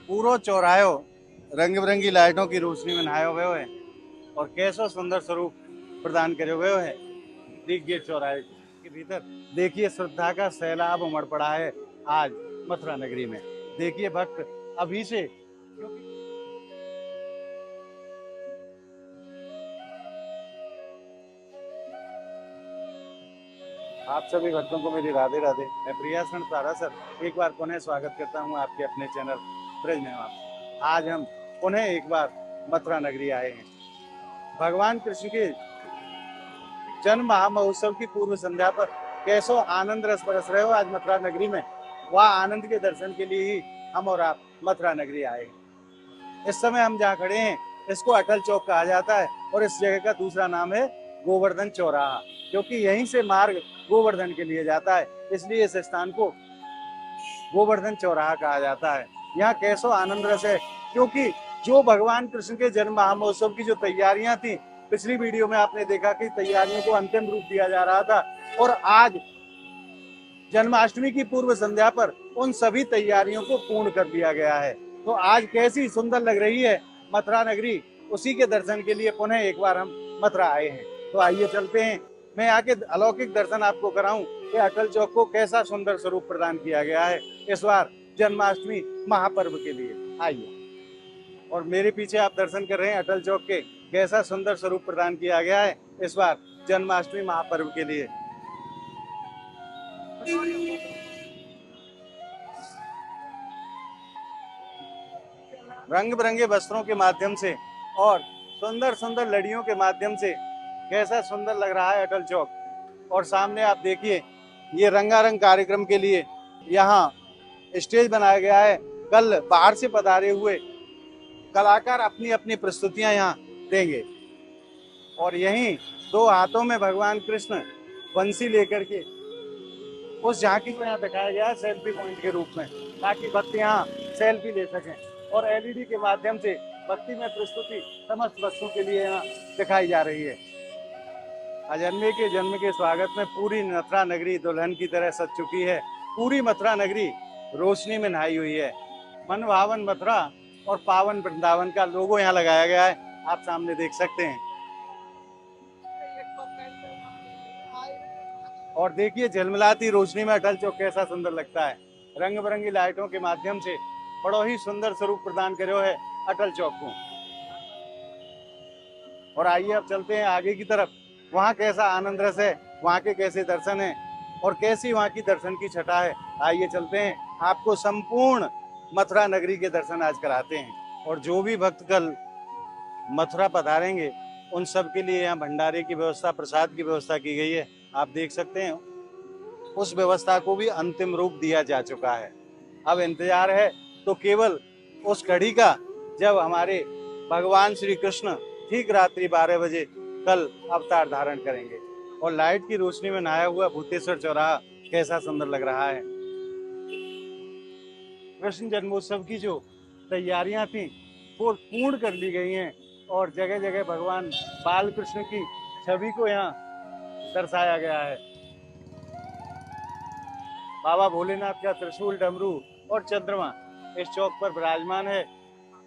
पूरो चौरायो रंग बिरंगी लाइटों की रोशनी में नहायो गयो है और कैसो सुंदर स्वरूप प्रदान करो गयो है। देखिए चौराहे के भीतर देखिए श्रद्धा का सैलाब उमड़ पड़ा है आज मथुरा नगरी में। देखिए भक्त अभी से आप सभी भक्तों को मेरी राधे राधे। मैं प्रियासरण तारा सर एक बार पुनः स्वागत करता हूं आपके अपने चैनल ब्रज में। आज हम पुनः एक बार मथुरा नगरी आए हैं। भगवान कृष्ण के जन्म महामहोत्सव की पूर्व संध्या पर कैसो आनंद रस बरस रहे हो आज मथुरा नगरी में। वह आनंद के दर्शन के लिए ही हम और आप मथुरा नगरी आए हैं। इस समय हम जहाँ खड़े हैं इसको अटल चौक कहा जाता है और इस जगह का दूसरा नाम है गोवर्धन चौराहा, क्योंकि यहीं से मार्ग गोवर्धन के लिए जाता है, इसलिए इस स्थान को गोवर्धन चौराहा कहा जाता है। यहाँ कैसो आनंद रस है, क्योंकि जो भगवान कृष्ण के जन्म महामहोत्सव की जो तैयारियां थी, पिछली वीडियो में आपने देखा कि तैयारियों को अंतिम रूप दिया जा रहा था और आज जन्माष्टमी की पूर्व संध्या पर उन सभी तैयारियों को पूर्ण कर दिया गया है। तो आज कैसी सुंदर लग रही है मथुरा नगरी, उसी के दर्शन के लिए पुनः एक बार हम मथुरा आए हैं। तो आइए चलते हैं, मैं आके अलौकिक दर्शन आपको कराऊं कि अटल चौक को कैसा सुंदर स्वरूप प्रदान किया गया है इस बार जन्माष्टमी महापर्व के लिए। आइए, और मेरे पीछे आप दर्शन कर रहे हैं अटल चौक के कैसा सुंदर स्वरूप प्रदान किया गया है इस बार जन्माष्टमी महापर्व के लिए। रंग बिरंगे वस्त्रों के माध्यम से और सुंदर सुंदर लड़ियों के माध्यम से कैसा सुंदर लग रहा है अटल चौक। और सामने आप देखिए ये रंगारंग कार्यक्रम के लिए यहाँ स्टेज बनाया गया है। कल बाहर से पधारे हुए कलाकार अपनी अपनी प्रस्तुतियां यहाँ देंगे और यहीं दो हाथों में भगवान कृष्ण बंसी लेकर के उस झांकी को यहाँ दिखाया गया है सेल्फी पॉइंट के रूप में, ताकि भक्त यहाँ सेल्फी ले सकें। और एलईडी के माध्यम से भक्ति में प्रस्तुति समस्त भक्तों के लिए यहाँ दिखाई जा रही है। अजन्मे के जन्म के स्वागत में पूरी मथुरा नगरी दुल्हन की तरह सज चुकी है। पूरी मथुरा नगरी रोशनी में नहाई हुई है। मन भावन मथुरा और पावन वृंदावन का लोगो यहाँ लगाया गया है, आप सामने देख सकते हैं। और देखिए झलमलाती रोशनी में अटल चौक कैसा सुंदर लगता है। रंग बिरंगी लाइटों के माध्यम से बड़ा ही सुंदर स्वरूप प्रदान करो है अटल चौक को। और आइए अब चलते हैं आगे की तरफ, वहाँ कैसा आनंद रस है, वहाँ के कैसे दर्शन है और कैसी वहाँ की दर्शन की छटा है। आइए चलते हैं, आपको संपूर्ण मथुरा नगरी के दर्शन आज कराते हैं। और जो भी भक्त कल मथुरा पधारेंगे उन सब के लिए यहाँ भंडारे की व्यवस्था, प्रसाद की व्यवस्था की गई है। आप देख सकते हैं उस व्यवस्था को भी अंतिम रूप दिया जा चुका है। अब इंतजार है तो केवल उस घड़ी का जब हमारे भगवान श्री कृष्ण ठीक रात्रि 12 बजे कल अवतार धारण करेंगे। और लाइट की रोशनी में नहाया हुआ भूतेश्वर चौराहा कैसा सुंदर लग रहा है। कृष्ण जन्मोत्सव की जो तैयारियां थी वो पूर्ण कर ली गई हैं और जगह जगह भगवान बाल कृष्ण की छवि को यहाँ दर्शाया गया है। बाबा भोलेनाथ का त्रिशूल, डमरू और चंद्रमा इस चौक पर विराजमान है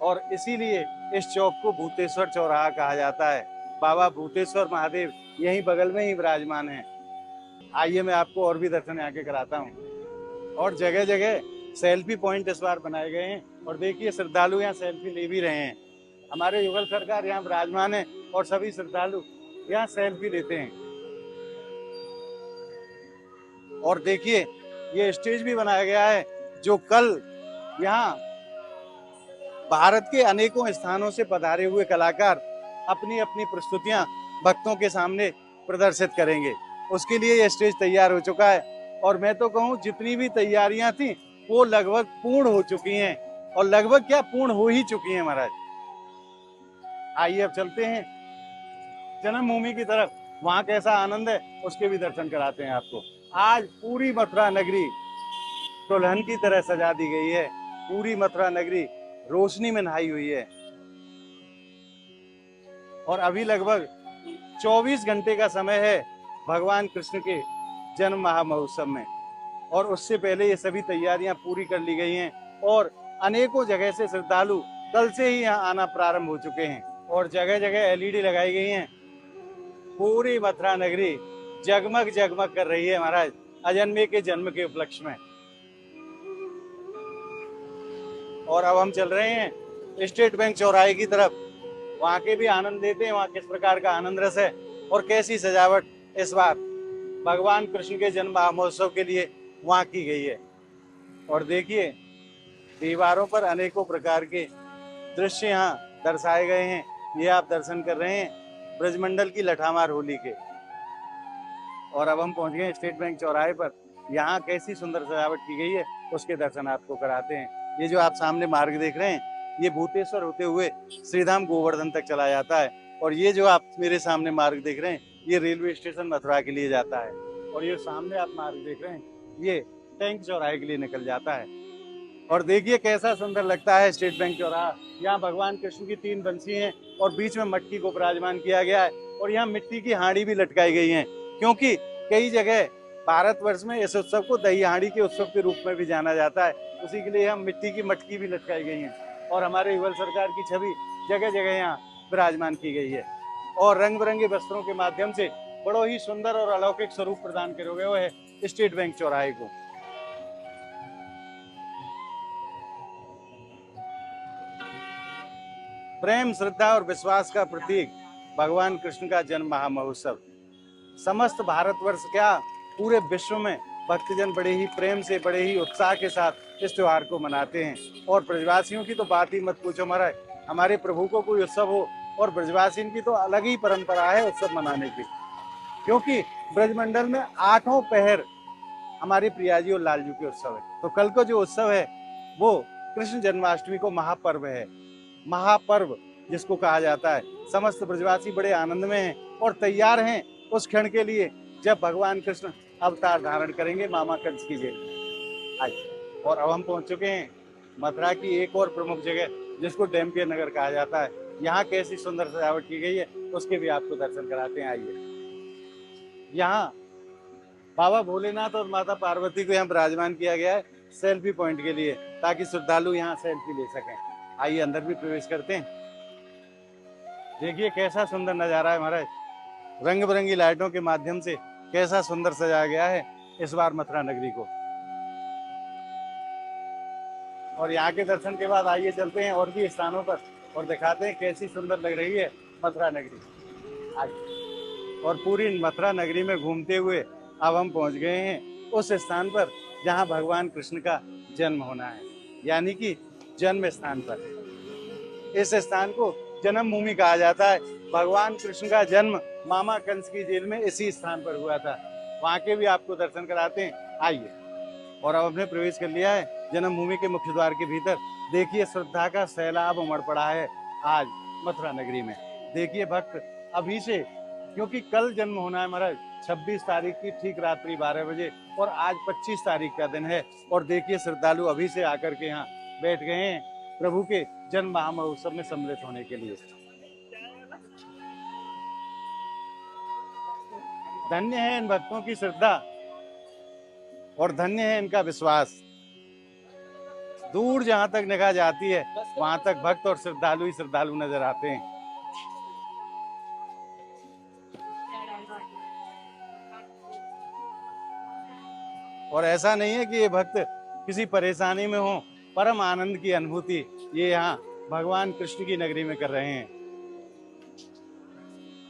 और इसीलिए इस चौक को भूतेश्वर चौराहा कहा जाता है। बाबा भूतेश्वर महादेव यहीं बगल में ही विराजमान है। आइए मैं आपको और भी दर्शन यहाँ के कराता हूँ। और जगह जगह सेल्फी पॉइंट इस बार बनाए गए हैं और देखिए श्रद्धालु यहाँ सेल्फी ले भी रहे हैं। हमारे युगल सरकार यहाँ विराजमान है और सभी श्रद्धालु यहाँ सेल्फी लेते हैं। और देखिए ये स्टेज भी बनाया गया है जो कल यहाँ भारत के अनेकों स्थानों से पधारे हुए कलाकार अपनी अपनी प्रस्तुतियां भक्तों के सामने प्रदर्शित करेंगे। उसके लिए ये स्टेज तैयार हो चुका है और मैं तो कहूँ जितनी भी तैयारियां थी वो लगभग पूर्ण हो चुकी हैं और लगभग क्या पूर्ण हो ही चुकी हैं महाराज। आइए अब चलते हैं जन्मभूमि की तरफ, वहां कैसा आनंद है उसके भी दर्शन कराते हैं आपको। आज पूरी मथुरा नगरी दुल्हन की तरह सजा दी गई है। पूरी मथुरा नगरी रोशनी में नहाई हुई है और अभी लगभग 24 घंटे का समय है भगवान कृष्ण के जन्म महामहोत्सव में। और उससे पहले ये सभी तैयारियां पूरी कर ली गई हैं और अनेकों जगह से श्रद्धालु कल से ही यहाँ आना प्रारंभ हो चुके हैं और जगह जगह एलईडी लगाई गई हैं। पूरी मथुरा नगरी जगमग जगमग कर रही है महाराज अजन्मे के जन्म के उपलक्ष्य में। और अब हम चल रहे हैं स्टेट बैंक चौराहे की तरफ, वहां के भी आनंद लेते हैं, वहां किस प्रकार का आनंद रस है और कैसी सजावट इस बार भगवान कृष्ण के जन्म महोत्सव के लिए वहां की गई है। और देखिए दीवारों पर अनेकों प्रकार के दृश्य यहाँ दर्शाए गए हैं। ये आप दर्शन कर रहे हैं ब्रजमंडल की लठामार होली के। और अब हम पहुंच गए स्टेट बैंक चौराहे पर, यहाँ कैसी सुंदर सजावट की गई है उसके दर्शन आपको कराते हैं। ये जो आप सामने मार्ग देख रहे हैं ये भूतेश्वर होते हुए श्रीधाम गोवर्धन तक चला जाता है। और ये जो आप मेरे सामने मार्ग देख रहे हैं ये रेलवे स्टेशन मथुरा के लिए जाता है। और ये सामने आप मार्ग देख रहे हैं ये टैंक चौराहे के लिए निकल जाता है। और देखिए कैसा सुंदर लगता है स्टेट बैंक चौराहा। यहाँ भगवान कृष्ण की 3 बंसी हैं और बीच में मटकी को विराजमान किया गया है। और यहाँ मिट्टी की हांडी भी लटकाई गई है, क्योंकि कई जगह भारतवर्ष में इस उत्सव को दही हांडी के उत्सव के रूप में भी जाना जाता है। उसी के लिए हम मिट्टी की मटकी भी लटकाई गई है। और हमारे युगल सरकार की छवि जगह जगह यहाँ विराजमान की गई है। और रंग बिरंगे वस्त्रों के माध्यम से बड़ो ही सुंदर और अलौकिक स्वरूप प्रदान करोगे वो है स्टेट बैंक चौराहे को। प्रेम, श्रद्धा और विश्वास का प्रतीक भगवान कृष्ण का जन्म महामहोत्सव समस्त भारतवर्ष क्या पूरे विश्व में भक्तजन बड़े ही प्रेम से बड़े ही उत्साह के साथ इस त्योहार को मनाते हैं। और ब्रजवासियों की तो बात ही मत पूछो महाराज, हमारे प्रभु को कोई उत्सव हो और ब्रजवासियों की तो अलग ही परंपरा है उत्सव मनाने की, क्योंकि ब्रजमंडल में 8 पहर हमारे प्रियाजी और लालजू के उत्सव है। तो कल को जो उत्सव है वो कृष्ण जन्माष्टमी को महापर्व है। महापर्व जिसको कहा जाता है। समस्त ब्रजवासी बड़े आनंद में हैं और तैयार हैं उस क्षण के लिए जब भगवान कृष्ण अवतार धारण करेंगे मामा कंस की जेल में। आज और अब हम पहुंच चुके हैं मथुरा की एक और प्रमुख जगह जिसको डैम्पियर नगर कहा जाता है। यहाँ कैसी सुंदर सजावट की गई है उसके भी आपको दर्शन कराते हैं। आइए, यहाँ बाबा भोलेनाथ और माता पार्वती को यहाँ विराजमान किया गया है सेल्फी पॉइंट के लिए, ताकि श्रद्धालु यहाँ सेल्फी ले सकें। आइए अंदर भी प्रवेश करते हैं। देखिए कैसा सुंदर नजारा है महाराज, रंग बिरंगी लाइटों के माध्यम से कैसा सुंदर सजाया गया है इस बार मथुरा नगरी को। और यहाँ के दर्शन के बाद आइए चलते हैं और भी स्थानों पर और दिखाते हैं कैसी सुंदर लग रही है मथुरा नगरी। आइए, और पूरी मथुरा नगरी में घूमते हुए अब हम पहुंच गए हैं उस स्थान पर जहां भगवान कृष्ण का जन्म होना है, यानी कि जन्म स्थान पर। इस स्थान को जन्म भूमि कहा जाता है। भगवान कृष्ण का जन्म मामा कंस की जेल में इसी स्थान पर हुआ था। वहां के भी आपको दर्शन कराते हैं। आइए, और अब हमने प्रवेश कर लिया है जन्मभूमि के मुख्य द्वार के भीतर। देखिए श्रद्धा का सैलाब उमड़ पड़ा है आज मथुरा नगरी में। देखिए भक्त अभी से, क्योंकि कल जन्म होना है महाराज 26 तारीख की ठीक रात्रि 12 बजे और आज 25 तारीख का दिन है। और देखिए श्रद्धालु अभी से आकर के यहाँ बैठ गए हैं प्रभु के जन्म महामहोत्सव में सम्मिलित होने के लिए। धन्य है इन भक्तों की श्रद्धा और धन्य है इनका विश्वास। दूर जहां तक निगाह जाती है वहां तक भक्त और श्रद्धालु ही श्रद्धालु नजर आते हैं। और ऐसा नहीं है कि ये भक्त किसी परेशानी में हो, परम आनंद की अनुभूति ये यहाँ भगवान कृष्ण की नगरी में कर रहे हैं।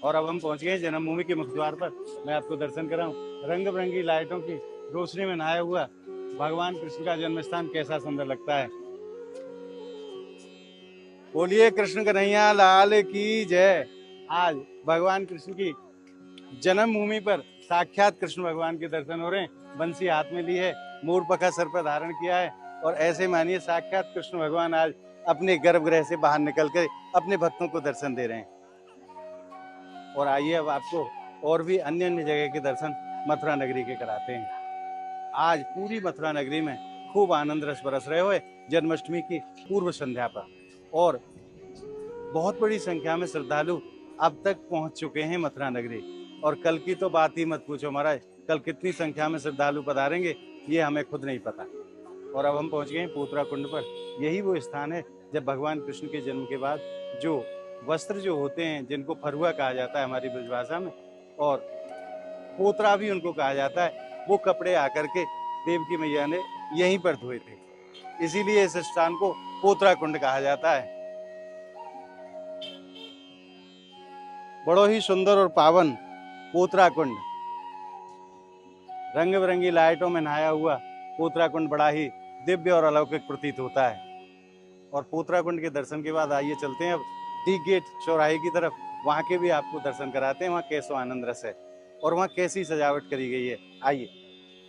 और अब हम पहुंच गए जन्मभूमि के मुख्य द्वार पर। मैं आपको दर्शन कराऊं रंग बिरंगी लाइटों की रोशनी में नहाया हुआ भगवान कृष्ण का जन्म स्थान कैसा सुंदर लगता है। बोलिए कृष्ण कन्हैया लाल की जय। आज भगवान कृष्ण की जन्मभूमि पर साक्षात कृष्ण भगवान के दर्शन हो रहे हैं। बंसी हाथ में ली है, मोर पखा सर पर धारण किया है और ऐसे मानिए साक्षात कृष्ण भगवान आज अपने गर्भगृह से बाहर निकलकर अपने भक्तों को दर्शन दे रहे हैं। और आइए अब आपको और भी अन्य अन्य जगह के दर्शन मथुरा नगरी के कराते हैं। आज पूरी मथुरा नगरी में खूब आनंद रस बरस रहे हुए जन्माष्टमी की पूर्व संध्या पर, और बहुत बड़ी संख्या में श्रद्धालु अब तक पहुंच चुके हैं मथुरा नगरी। और कल की तो बात ही मत पूछो महाराज, कल कितनी संख्या में श्रद्धालु पधारेंगे ये हमें खुद नहीं पता। और अब हम पहुंच गए हैं पोतरा कुंड पर। यही वो स्थान है जब भगवान कृष्ण के जन्म के बाद जो वस्त्र जो होते हैं, जिनको फरुआ कहा जाता है हमारी ब्रजभाषा में, और पोतरा भी उनको कहा जाता है, वो कपड़े आकर के देवकी मैया ने यहीं पर धोए थे। इसीलिए इस स्थान को पोतरा कुंड कहा जाता है। बड़ो ही सुंदर और पावन पोतरा कुंड, रंग बिरंगी लाइटों में नहाया हुआ पोतरा कुंड बड़ा ही दिव्य और अलौकिक प्रतीत होता है। और पोतरा कुंड के दर्शन के बाद आइए चलते हैं अब डी गेट चौराहे की तरफ। वहां के भी आपको दर्शन कराते हैं, वहाँ कैसो आनंद रस है और वहाँ कैसी सजावट करी गई है। आइए।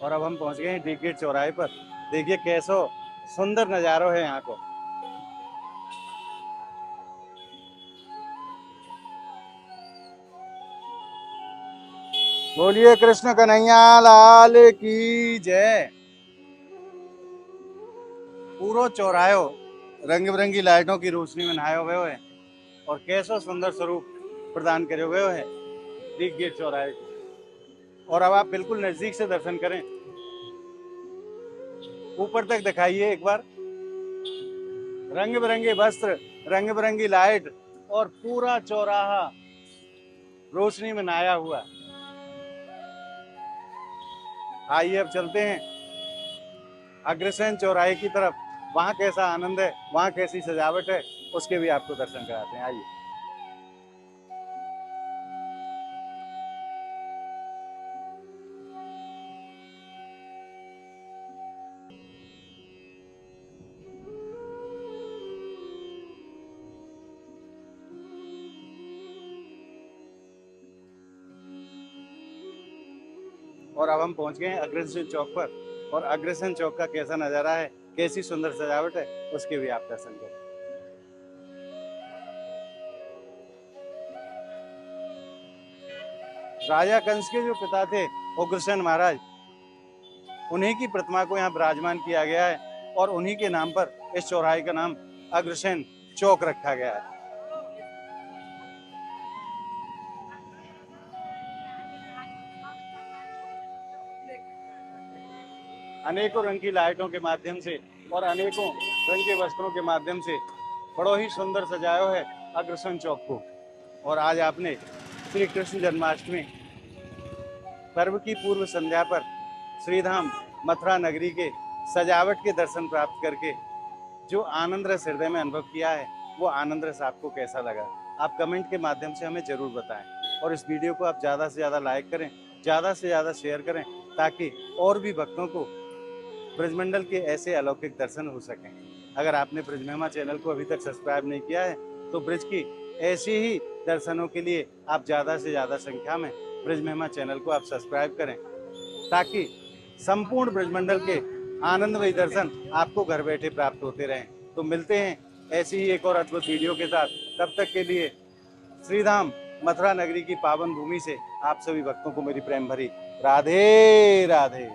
और अब हम पहुंच गए हैं डी गेट चौराहे पर। देखिए कैसो सुंदर नजारो है यहाँ को। बोलिए कृष्ण कन्हैया लाल की जय। पूरो चौरायो रंग बिरंगी लाइटों की रोशनी में नहायो गयो है और कैसो सुंदर स्वरूप प्रदान करो गयो है डी गेट चौराहे। और अब आप बिल्कुल नजदीक से दर्शन करें, ऊपर तक दिखाइए एक बार। रंग बिरंगे वस्त्र, रंग बिरंगी लाइट और पूरा चौराहा रोशनी में नहाया हुआ। आइए अब चलते हैं अग्रसेन चौराहे की तरफ। वहां कैसा आनंद है, वहां कैसी सजावट है, उसके भी आपको दर्शन कराते हैं। आइए। और अब हम पहुंच गए हैं अग्रसेन चौक पर। और अग्रसेन चौक का कैसा नजारा है, कैसी सुंदर सजावट है, उसके भी आप दर्शन करें। राजा कंस के जो पिता थे उग्रसेन महाराज, उन्हीं की प्रतिमा को यहाँ विराजमान किया गया है और उन्हीं के नाम पर इस चौराहे का नाम अग्रसेन चौक रखा गया है। अनेकों रंग की लाइटों के माध्यम से और अनेकों रंग के वस्त्रों के माध्यम से बड़ो ही सुंदर सजायो है अग्रसेन चौक को। और आज आपने श्री कृष्ण जन्माष्टमी पर्व की पूर्व संध्या पर श्रीधाम मथुरा नगरी के सजावट के दर्शन प्राप्त करके जो आनंद रस हृदय में अनुभव किया है, वो आनंद रस आपको कैसा लगा, आप कमेंट के माध्यम से हमें जरूर बताएं। और इस वीडियो को आप ज़्यादा से ज़्यादा लाइक करें, ज़्यादा से ज़्यादा शेयर करें, ताकि और भी भक्तों को ब्रजमंडल के ऐसे अलौकिक दर्शन हो सकें। अगर आपने ब्रज महिमा चैनल को अभी तक सब्सक्राइब नहीं किया है, तो ब्रज की ऐसी ही दर्शनों के लिए आप ज़्यादा से ज़्यादा संख्या में ब्रज महिमा चैनल को आप सब्सक्राइब करें, ताकि संपूर्ण ब्रजमंडल के आनंदमयी दर्शन आपको घर बैठे प्राप्त होते रहें। तो मिलते हैं ऐसी ही एक और अद्भुत वीडियो के साथ। तब तक के लिए श्रीधाम मथुरा नगरी की पावन भूमि से आप सभी भक्तों को मेरी प्रेम भरी राधे राधे।